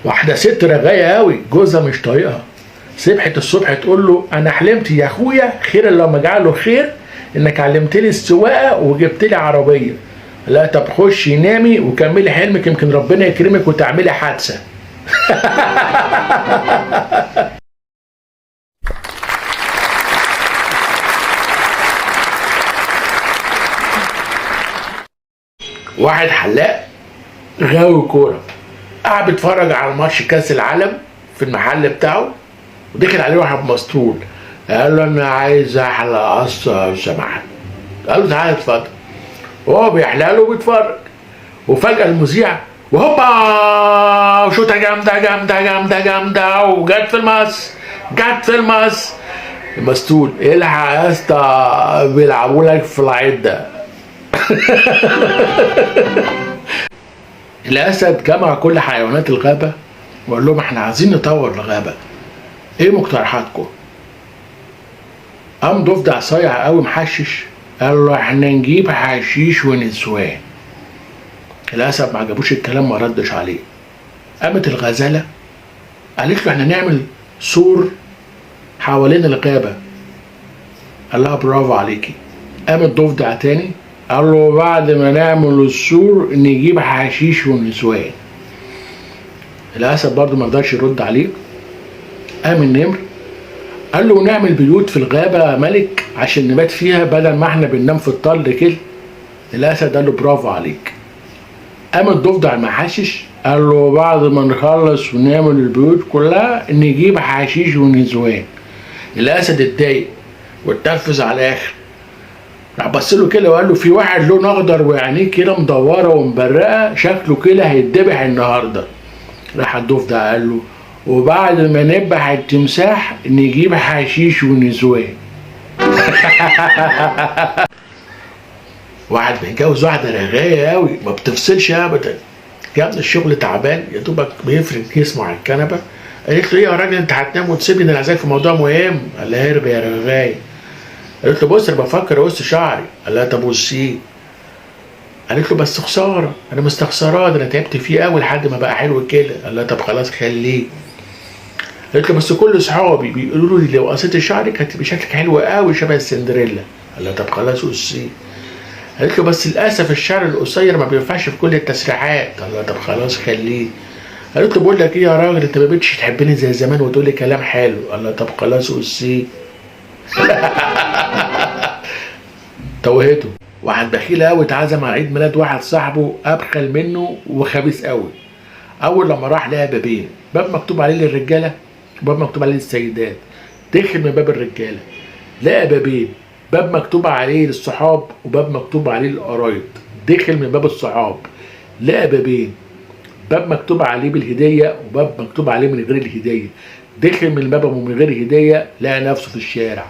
واحدة ست رغاية قوي جوزها مش طايقها، صبحت الصبح تقول له انا حلمت يا اخويا خير اللي ما جعله خير انك علمتني السواقه وجبت لي عربيه. لا طب خشي نامي وكملي حلمك يمكن ربنا يكرمك وتعملي حادثه. واحد حلاق غاوي كوره قاعد بيتفرج على ماتش كاس العالم في المحل بتاعه، ودخل عليه واحد مسطول قال له انا عايز احلق قصه لو سمحت. قال له تعالى اتفضل. وهو بيحلق له وبيتفرج، وفجاه المذيع وهوبا شوطه جامده جامده جامده جامده وجت في المقص، جت في المقص. المسطول الحق يا اسطى بيلعبوا لك في العده. الاسد جمع كل حيوانات الغابه وقال لهم احنا عايزين نطور الغابه، ايه مقترحاتكم؟ قام ضفدع صايع قوي محشش قال له احنا نجيب حشيش ونسوان. الاسد ما عجبوش الكلام ما ردش عليه. قامت الغزاله قالت له احنا نعمل سور حوالين الغابه. قال لها برافو عليكي. قامت ضفدع تاني قال له بعد ما نعمل السور نجيب حشيش ونسوان. الاسد برضه ما رضاش يرد عليه. قام النمر قال له نعمل بيوت في الغابه يا ملك عشان نبات فيها بدل ما احنا بننام في الطل كده. الاسد قال له برافو عليك. قام الضفدع المحشش قال له بعد ما نخلص ونعمل البيوت كلها نجيب حشيش ونسوان. الاسد اتضايق واتنفذ على الاخر، راح بص له كده وقال له في واحد لون اخضر وعينيه كده مدوره ومبرقه شكله كده هيتذبح النهارده. راح الضفدع قال له وبعد ما نذبح التمساح نجيب حشيش ونسوان. واحد بيتجوز واحده رغايه قوي ما بتفصلش ابدا، جه من الشغل تعبان يا دوبك بيفرد جسمه على الكنبه. قالت له ايه يا راجل انت هتنام وتسيبني؟ ده انا عايزاك في موضوع مهم. قال لها ارجع يا رغايه. قالت له بص انا بفكر اقص شعري. قال لها طب وصيه. قالت له بس خساره انا مستخسراه ده انا تعبت فيه قوي لحد ما بقى حلو كده. قال لها طب خلاص خليه. قالت له بس كل اصحابي بيقولوا لي لو قصيت شعرك هتبقى شكلك حلو قوي شبه السندريلا. قال لها طب خلاص قصيه. قالت له بس للاسف الشعر القصير ما بينفعش في كل التسريحات. قال لها طب خلاص خليه. قالت له بقول لك ايه يا راجل انت ما بقتش تحبني زي زمان وتقول لي كلام حلو. قال لها طب خلاص قصيه. توهته. واحد بخيل قوي اتعزم على عيد ميلاد واحد صاحبه ابخل منه وخبيث قوي. اول لما راح لقى بابين، باب مكتوب عليه للرجاله وباب مكتوب عليه للسيدات. دخل من باب الرجاله لقى بابين، باب مكتوب عليه للصحاب وباب مكتوب عليه للقرايب. دخل من باب الصحاب لقى بابين، باب مكتوب عليه بالهديه وباب مكتوب عليه من غير الهديه. دخل من باب من غير هديه لقى نفسه في الشارع.